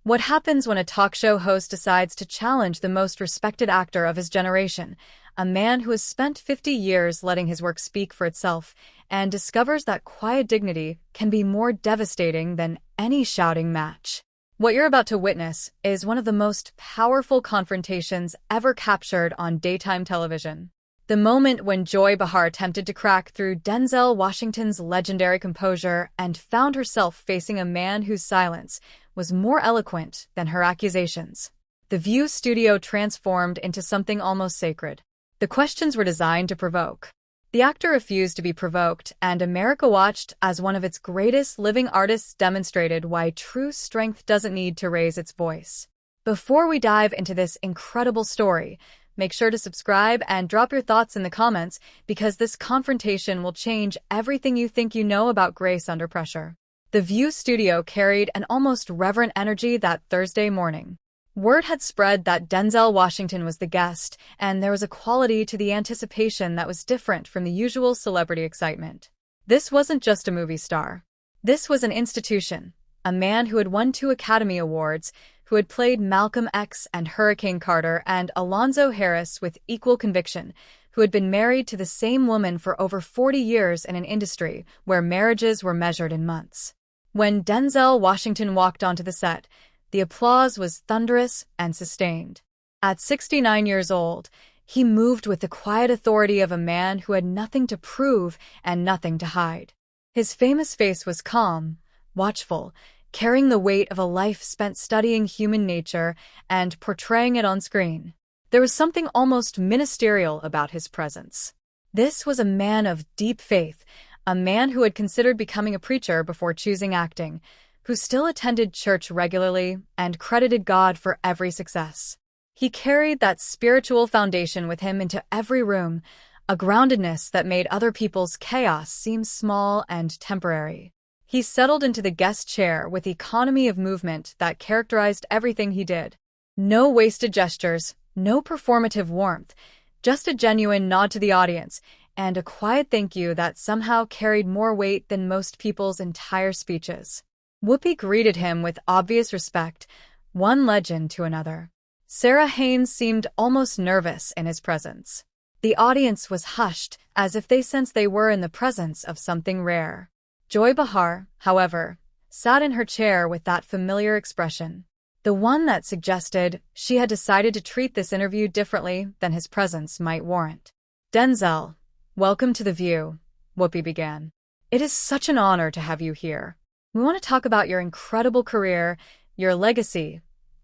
What happens when a talk show host decides to challenge the most respected actor of his generation, a man who has spent 50 years letting his work speak for itself, and discovers that quiet dignity can be more devastating than any shouting match? What you're about to witness is one of the most powerful confrontations ever captured on daytime television. The moment when Joy Behar attempted to crack through Denzel Washington's legendary composure and found herself facing a man whose silence was more eloquent than her accusations. The View studio transformed into something almost sacred. The questions were designed to provoke. The actor refused to be provoked, and America watched as one of its greatest living artists demonstrated why true strength doesn't need to raise its voice. Before we dive into this incredible story, make sure to subscribe and drop your thoughts in the comments, because this confrontation will change everything you think you know about grace under pressure. The View studio carried an almost reverent energy that Thursday morning. Word had spread that Denzel Washington was the guest, and there was a quality to the anticipation that was different from the usual celebrity excitement. This wasn't just a movie star. This was an institution, a man who had won 2 Academy Awards, who had played Malcolm X and Hurricane Carter and Alonzo Harris with equal conviction, who had been married to the same woman for over 40 years in an industry where marriages were measured in months. When Denzel Washington walked onto the set, the applause was thunderous and sustained. At 69 years old, he moved with the quiet authority of a man who had nothing to prove and nothing to hide. His famous face was calm, watchful, carrying the weight of a life spent studying human nature and portraying it on screen. There was something almost ministerial about his presence. This was a man of deep faith, a man who had considered becoming a preacher before choosing acting, who still attended church regularly and credited God for every success. He carried that spiritual foundation with him into every room, a groundedness that made other people's chaos seem small and temporary. He settled into the guest chair with the economy of movement that characterized everything he did. No wasted gestures, no performative warmth, just a genuine nod to the audience, and a quiet thank you that somehow carried more weight than most people's entire speeches. Whoopi greeted him with obvious respect, one legend to another. Sarah Haynes seemed almost nervous in his presence. The audience was hushed, as if they sensed they were in the presence of something rare. Joy Behar, however, sat in her chair with that familiar expression, the one that suggested she had decided to treat this interview differently than his presence might warrant. "Denzel, welcome to The View," Whoopi began. "It is such an honor to have you here. We want to talk about your incredible career, your legacy,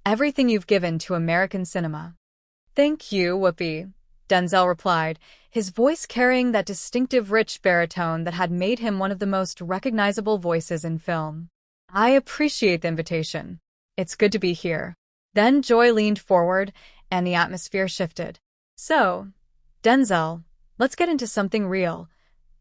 everything you've given to American cinema." "Thank you, Whoopi," Denzel replied, his voice carrying that distinctive rich baritone that had made him one of the most recognizable voices in film. "I appreciate the invitation. It's good to be here." Then Joy leaned forward, and the atmosphere shifted. "So, Denzel, let's get into something real,"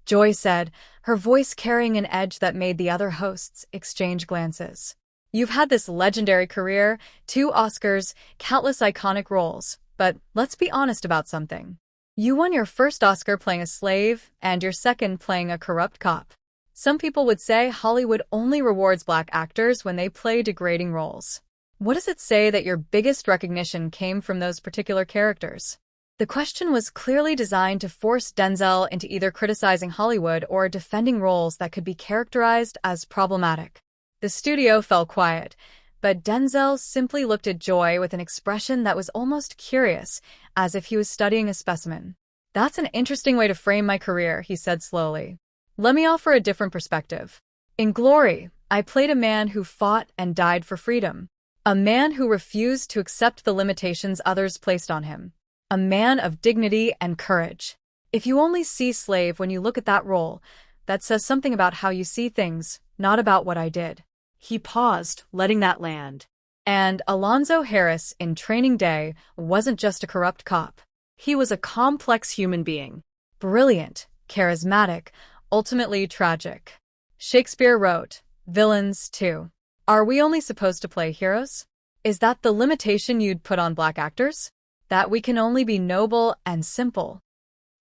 Joy said, her voice carrying an edge that made the other hosts exchange glances. "You've had this legendary career, 2 Oscars, countless iconic roles, but let's be honest about something. You won your first Oscar playing a slave, and your second playing a corrupt cop. Some people would say Hollywood only rewards Black actors when they play degrading roles. What does it say that your biggest recognition came from those particular characters?" The question was clearly designed to force Denzel into either criticizing Hollywood or defending roles that could be characterized as problematic. The studio fell quiet, but Denzel simply looked at Joy with an expression that was almost curious, as if he was studying a specimen. "That's an interesting way to frame my career," he said slowly. "Let me offer a different perspective. In Glory, I played a man who fought and died for freedom, a man who refused to accept the limitations others placed on him. A man of dignity and courage. If you only see slave when you look at that role, that says something about how you see things, not about what I did." He paused, letting that land. And Alonzo Harris in Training Day wasn't just a corrupt cop. He was a complex human being. Brilliant, charismatic, ultimately tragic. Shakespeare wrote, "Villains, too. Are we only supposed to play heroes? Is that the limitation you'd put on Black actors? That we can only be noble and simple?"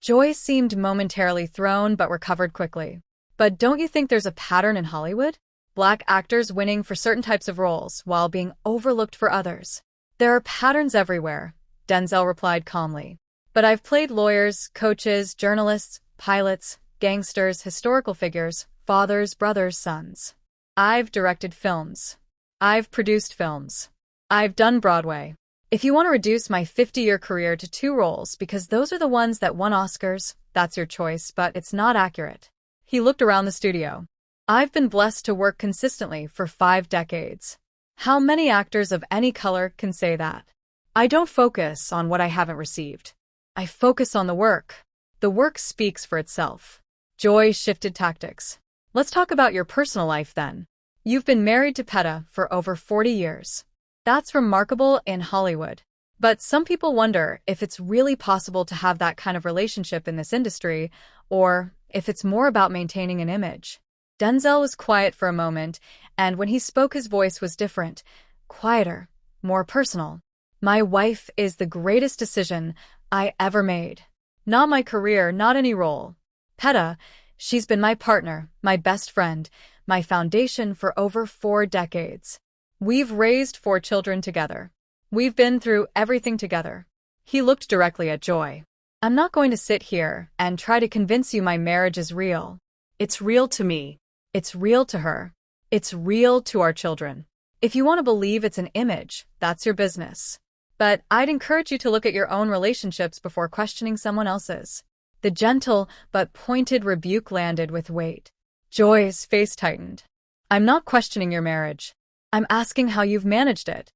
Joy seemed momentarily thrown but recovered quickly. "But don't you think there's a pattern in Hollywood? Black actors winning for certain types of roles while being overlooked for others. There are patterns everywhere, Denzel replied calmly. But I've played lawyers, coaches, journalists, pilots, gangsters, historical figures, fathers, brothers, sons. I've directed films. I've produced films. I've done Broadway. If you want to reduce my 50-year career to 2 roles because those are the ones that won Oscars, that's your choice, but it's not accurate. He looked around the studio. I've been blessed to work consistently for 5 decades. How many actors of any color can say that? I don't focus on what I haven't received. I focus on the work. The work speaks for itself. Joy shifted tactics. Let's talk about your personal life then. You've been married to Peta for over 40 years. That's remarkable in Hollywood. But some people wonder if it's really possible to have that kind of relationship in this industry, or if it's more about maintaining an image. Denzel was quiet for a moment, and when he spoke his voice was different, quieter, more personal. My wife is the greatest decision I ever made. Not my career, not any role. Peta, she's been my partner, my best friend, my foundation for over 4 decades. We've raised 4 children together. We've been through everything together. He looked directly at Joy. I'm not going to sit here and try to convince you my marriage is real. It's real to me. It's real to her. It's real to our children. If you want to believe it's an image, that's your business. But I'd encourage you to look at your own relationships before questioning someone else's. The gentle but pointed rebuke landed with weight. Joy's face tightened. I'm not questioning your marriage. I'm asking how you've managed it.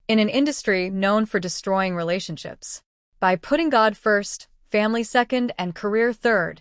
In an industry known for destroying relationships. By putting God first, family second, and career third,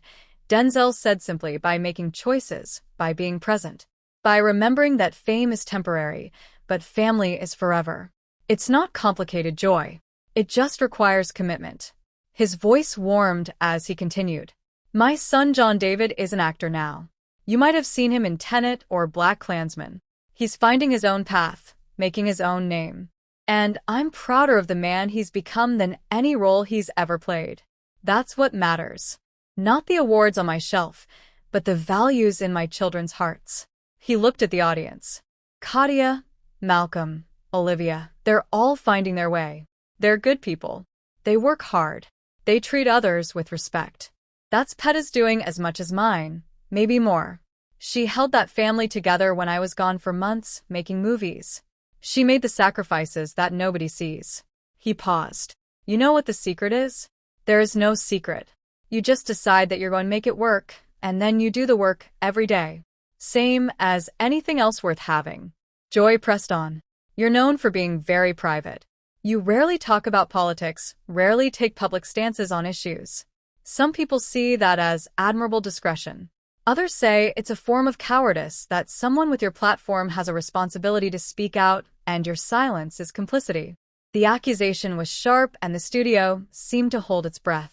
Denzel said simply, by making choices, by being present, by remembering that fame is temporary, but family is forever. It's not complicated, Joy. It just requires commitment. His voice warmed as he continued. My son John David is an actor now. You might have seen him in Tenet or BlacKkKlansman. He's finding his own path, making his own name. And I'm prouder of the man he's become than any role he's ever played. That's what matters. Not the awards on my shelf, but the values in my children's hearts. He looked at the audience. Katia, Malcolm, Olivia, they're all finding their way. They're good people. They work hard. They treat others with respect. That's Peta's doing as much as mine, maybe more. She held that family together when I was gone for months, making movies. She made the sacrifices that nobody sees. He paused. You know what the secret is? There is no secret. You just decide that you're going to make it work, and then you do the work every day. Same as anything else worth having. Joy pressed on. You're known for being very private. You rarely talk about politics, rarely take public stances on issues. Some people see that as admirable discretion. Others say it's a form of cowardice, that someone with your platform has a responsibility to speak out, and your silence is complicity. The accusation was sharp, and the studio seemed to hold its breath.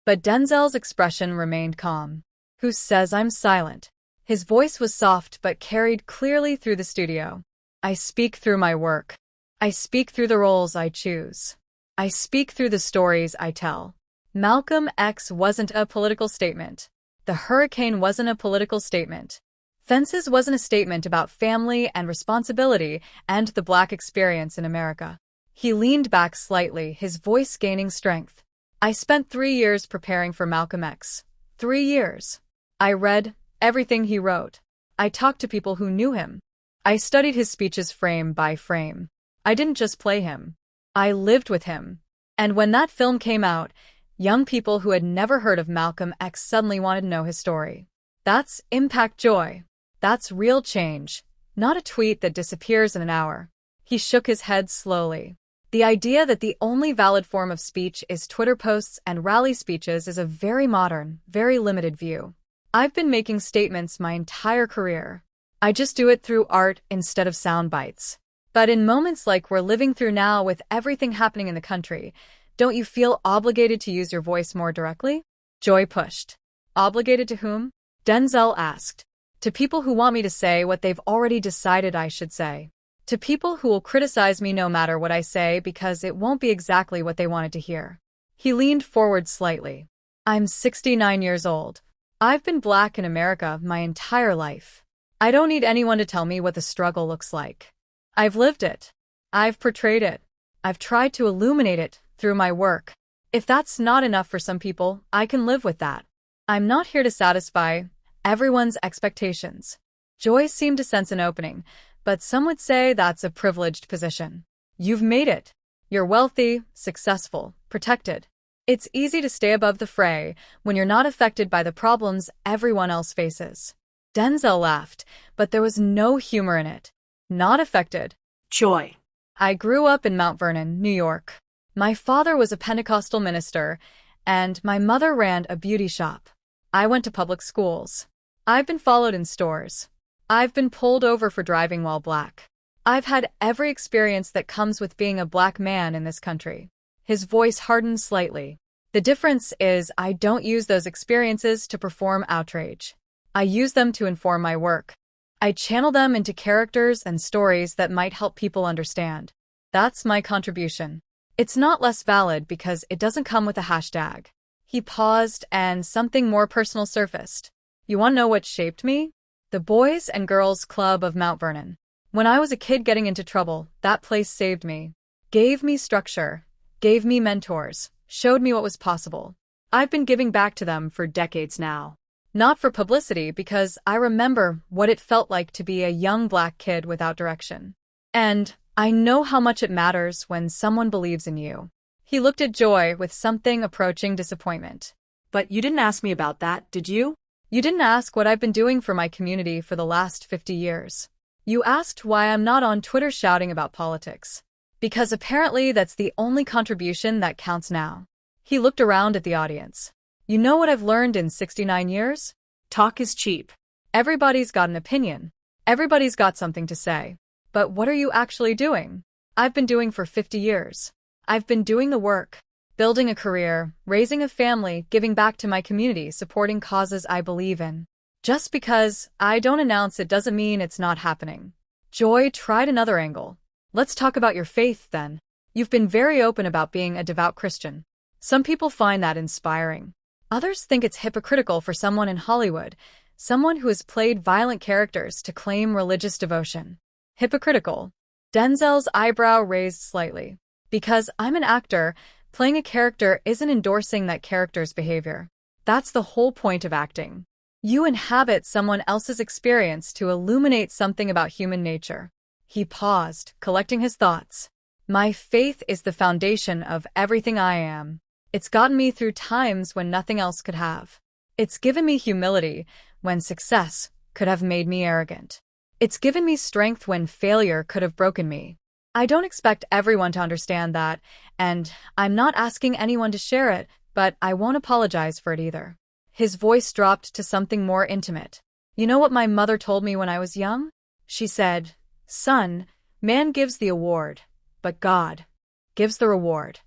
But Denzel's expression remained calm. Who says I'm silent? His voice was soft but carried clearly through the studio. I speak through my work. I speak through the roles I choose. I speak through the stories I tell. Malcolm X wasn't a political statement. The hurricane wasn't a political statement. Fences wasn't a statement about family and responsibility and the Black experience in America. He leaned back slightly, his voice gaining strength. I spent 3 years preparing for Malcolm X. 3 years. I read everything he wrote. I talked to people who knew him. I studied his speeches frame by frame. I didn't just play him. I lived with him. And when that film came out, young people who had never heard of Malcolm X suddenly wanted to know his story. That's impact, Joy. That's real change, not a tweet that disappears in an hour. He shook his head slowly. The idea that the only valid form of speech is Twitter posts and rally speeches is a very modern, very limited view. I've been making statements my entire career. I just do it through art instead of sound bites. But in moments like we're living through now with everything happening in the country, don't you feel obligated to use your voice more directly? Joy pushed. Obligated to whom? Denzel asked. To people who want me to say what they've already decided I should say. To people who will criticize me no matter what I say because it won't be exactly what they wanted to hear. He leaned forward slightly. I'm 69 years old. I've been Black in America my entire life. I don't need anyone to tell me what the struggle looks like. I've lived it. I've portrayed it. I've tried to illuminate it through my work. If that's not enough for some people, I can live with that. I'm not here to satisfy everyone's expectations. Joy seemed to sense an opening, but some would say that's a privileged position. You've made it. You're wealthy, successful, protected. It's easy to stay above the fray when you're not affected by the problems everyone else faces. Denzel laughed, but there was no humor in it. Not affected. Joy. I grew up in Mount Vernon, New York. My father was a Pentecostal minister, and my mother ran a beauty shop. I went to public schools. I've been followed in stores. I've been pulled over for driving while black. I've had every experience that comes with being a black man in this country. His voice hardened slightly. The difference is I don't use those experiences to perform outrage. I use them to inform my work. I channel them into characters and stories that might help people understand. That's my contribution. It's not less valid because it doesn't come with a hashtag. He paused and something more personal surfaced. You want to know what shaped me? The Boys and Girls Club of Mount Vernon. When I was a kid getting into trouble, that place saved me. Gave me structure. Gave me mentors. Showed me what was possible. I've been giving back to them for decades now. Not for publicity, because I remember what it felt like to be a young black kid without direction. And I know how much it matters when someone believes in you. He looked at Joy with something approaching disappointment. But you didn't ask me about that, did you? You didn't ask what I've been doing for my community for the last 50 years. You asked why I'm not on Twitter shouting about politics. Because apparently that's the only contribution that counts now. He looked around at the audience. You know what I've learned in 69 years? Talk is cheap. Everybody's got an opinion. Everybody's got something to say. But what are you actually doing? I've been doing for 50 years. I've been doing the work. Building a career, raising a family, giving back to my community, supporting causes I believe in. Just because I don't announce it doesn't mean it's not happening. Joy tried another angle. Let's talk about your faith, then. You've been very open about being a devout Christian. Some people find that inspiring. Others think it's hypocritical for someone in Hollywood, someone who has played violent characters, to claim religious devotion. Hypocritical. Denzel's eyebrow raised slightly. Because I'm an actor, playing a character isn't endorsing that character's behavior. That's the whole point of acting. You inhabit someone else's experience to illuminate something about human nature. He paused, collecting his thoughts. My faith is the foundation of everything I am. It's gotten me through times when nothing else could have. It's given me humility when success could have made me arrogant. It's given me strength when failure could have broken me. I don't expect everyone to understand that, and I'm not asking anyone to share it, but I won't apologize for it either. His voice dropped to something more intimate. You know what my mother told me when I was young? She said, "Son, man gives the award, but God gives the reward."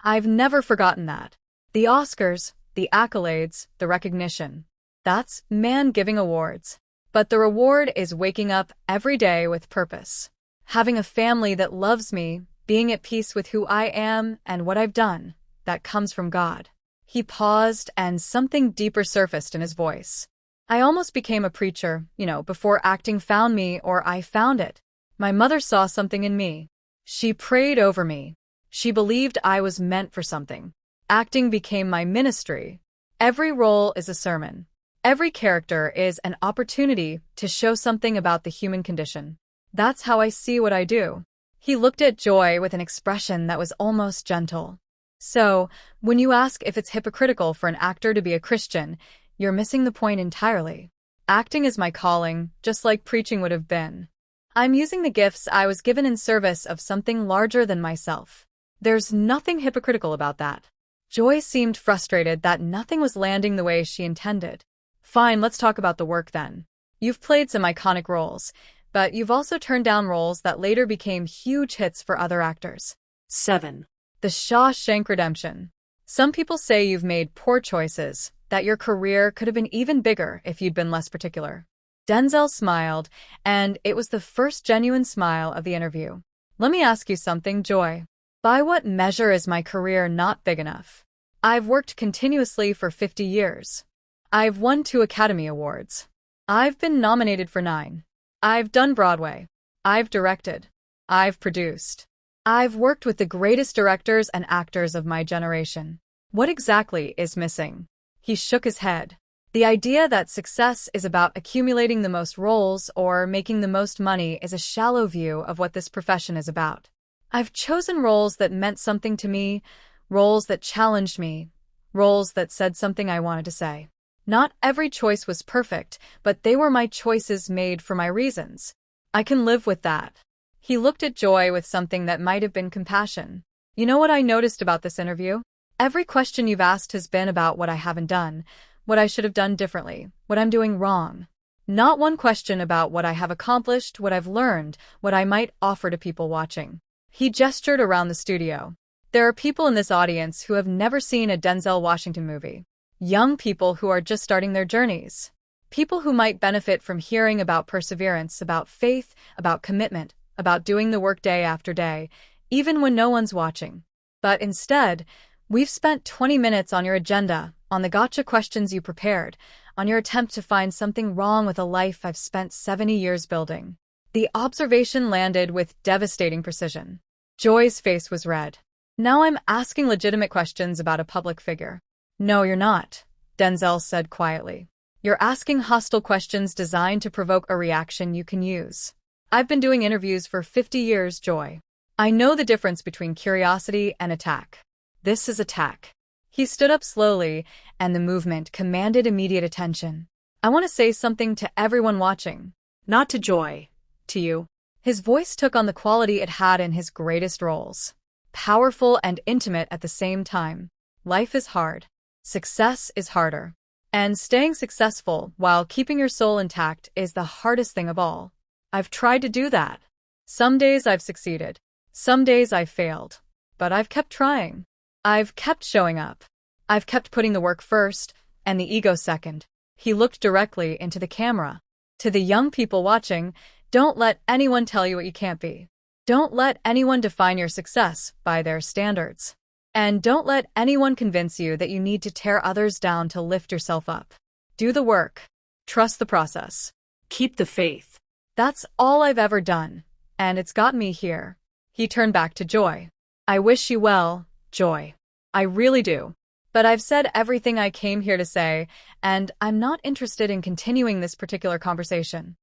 I've never forgotten that. The Oscars, the accolades, the recognition. That's man giving awards. But the reward is waking up every day with purpose. Having a family that loves me, being at peace with who I am and what I've done, that comes from God. He paused and something deeper surfaced in his voice. I almost became a preacher, before acting found me or I found it. My mother saw something in me. She prayed over me. She believed I was meant for something. Acting became my ministry. Every role is a sermon. Every character is an opportunity to show something about the human condition. That's how I see what I do. He looked at Joy with an expression that was almost gentle. So, when you ask if it's hypocritical for an actor to be a Christian, you're missing the point entirely. Acting is my calling, just like preaching would have been. I'm using the gifts I was given in service of something larger than myself. There's nothing hypocritical about that. Joy seemed frustrated that nothing was landing the way she intended. Fine, let's talk about the work then. You've played some iconic roles, but you've also turned down roles that later became huge hits for other actors. 7. The Shawshank Redemption. Some people say you've made poor choices, that your career could have been even bigger if you'd been less particular. Denzel smiled, and it was the first genuine smile of the interview. Let me ask you something, Joy. By what measure is my career not big enough? I've worked continuously for 50 years. I've won 2 Academy Awards. I've been nominated for 9. I've done Broadway. I've directed. I've produced. I've worked with the greatest directors and actors of my generation. What exactly is missing? He shook his head. The idea that success is about accumulating the most roles or making the most money is a shallow view of what this profession is about. I've chosen roles that meant something to me, roles that challenged me, roles that said something I wanted to say. Not every choice was perfect, but they were my choices made for my reasons. I can live with that. He looked at Joy with something that might have been compassion. You know what I noticed about this interview? Every question you've asked has been about what I haven't done, what I should have done differently, what I'm doing wrong. Not one question about what I have accomplished, what I've learned, what I might offer to people watching. He gestured around the studio. There are people in this audience who have never seen a Denzel Washington movie. Young people who are just starting their journeys. People who might benefit from hearing about perseverance, about faith, about commitment, about doing the work day after day, even when no one's watching. But instead, we've spent 20 minutes on your agenda, on the gotcha questions you prepared, on your attempt to find something wrong with a life I've spent 70 years building. The observation landed with devastating precision. Joy's face was red. Now I'm asking legitimate questions about a public figure. No, you're not, Denzel said quietly. You're asking hostile questions designed to provoke a reaction you can use. I've been doing interviews for 50 years, Joy. I know the difference between curiosity and attack. This is attack. He stood up slowly, and the movement commanded immediate attention. I want to say something to everyone watching. Not to Joy. To you. His voice took on the quality it had in his greatest roles. Powerful and intimate at the same time. Life is hard. Success is harder. And staying successful while keeping your soul intact is the hardest thing of all. I've tried to do that. Some days I've succeeded. Some days I've failed. But I've kept trying. I've kept showing up. I've kept putting the work first and the ego second. He looked directly into the camera. To the young people watching, don't let anyone tell you what you can't be. Don't let anyone define your success by their standards. And don't let anyone convince you that you need to tear others down to lift yourself up. Do the work. Trust the process. Keep the faith. That's all I've ever done, and it's got me here. He turned back to Joy. I wish you well, Joy. I really do. But I've said everything I came here to say, and I'm not interested in continuing this particular conversation.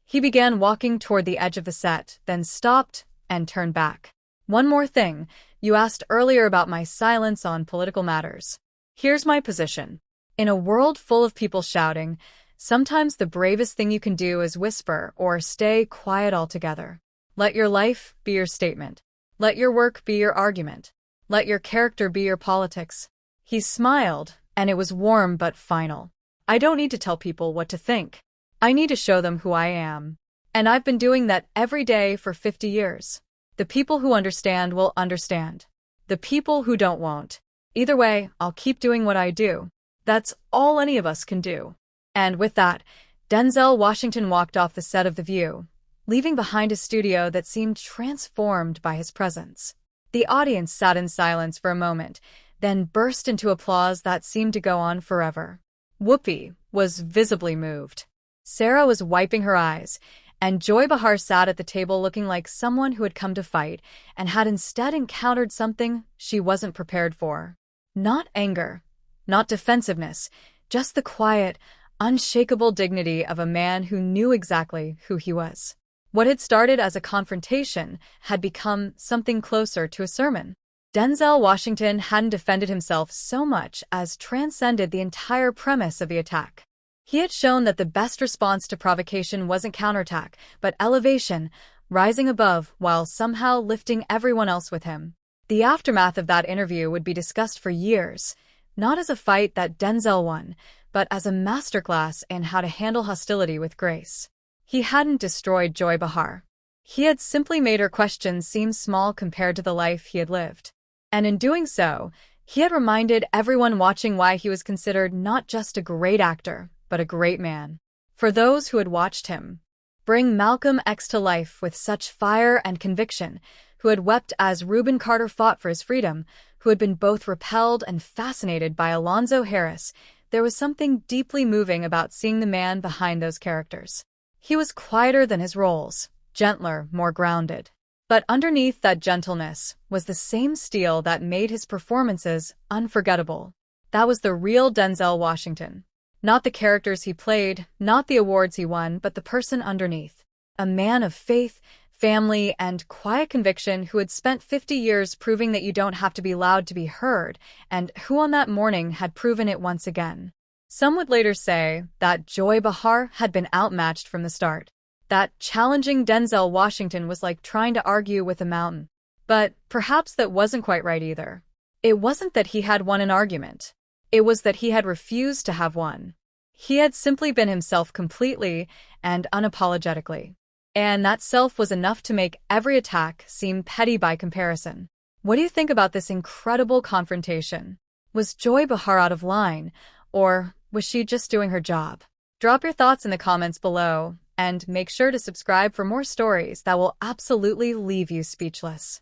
He began walking toward the edge of the set, then stopped and turned back. One more thing. You asked earlier about my silence on political matters. Here's my position. In a world full of people shouting, sometimes the bravest thing you can do is whisper or stay quiet altogether. Let your life be your statement. Let your work be your argument. Let your character be your politics. He smiled, and it was warm but final. I don't need to tell people what to think. I need to show them who I am. And I've been doing that every day for 50 years. The people who understand will understand. The people who don't won't. Either way, I'll keep doing what I do. That's all any of us can do. And with that, Denzel Washington walked off the set of The View, leaving behind a studio that seemed transformed by his presence. The audience sat in silence for a moment, then burst into applause that seemed to go on forever. Whoopi was visibly moved. Sarah was wiping her eyes, and Joy Behar sat at the table looking like someone who had come to fight and had instead encountered something she wasn't prepared for. Not anger, not defensiveness, just the quiet, unshakable dignity of a man who knew exactly who he was. What had started as a confrontation had become something closer to a sermon. Denzel Washington hadn't defended himself so much as transcended the entire premise of the attack. He had shown that the best response to provocation wasn't counterattack, but elevation, rising above while somehow lifting everyone else with him. The aftermath of that interview would be discussed for years, not as a fight that Denzel won, but as a masterclass in how to handle hostility with grace. He hadn't destroyed Joy Behar. He had simply made her questions seem small compared to the life he had lived. And in doing so, he had reminded everyone watching why he was considered not just a great actor, but a great man. For those who had watched him bring Malcolm X to life with such fire and conviction, who had wept as Reuben Carter fought for his freedom, who had been both repelled and fascinated by Alonzo Harris, there was something deeply moving about seeing the man behind those characters. He was quieter than his roles, gentler, more grounded. But underneath that gentleness was the same steel that made his performances unforgettable. That was the real Denzel Washington. Not the characters he played, not the awards he won, but the person underneath. A man of faith, family, and quiet conviction who had spent 50 years proving that you don't have to be loud to be heard, and who on that morning had proven it once again. Some would later say that Joy Behar had been outmatched from the start. That challenging Denzel Washington was like trying to argue with a mountain. But perhaps that wasn't quite right either. It wasn't that he had won an argument. It was that he had refused to have one. He had simply been himself completely and unapologetically. And that self was enough to make every attack seem petty by comparison. What do you think about this incredible confrontation? Was Joy Behar out of line, or was she just doing her job? Drop your thoughts in the comments below, and make sure to subscribe for more stories that will absolutely leave you speechless.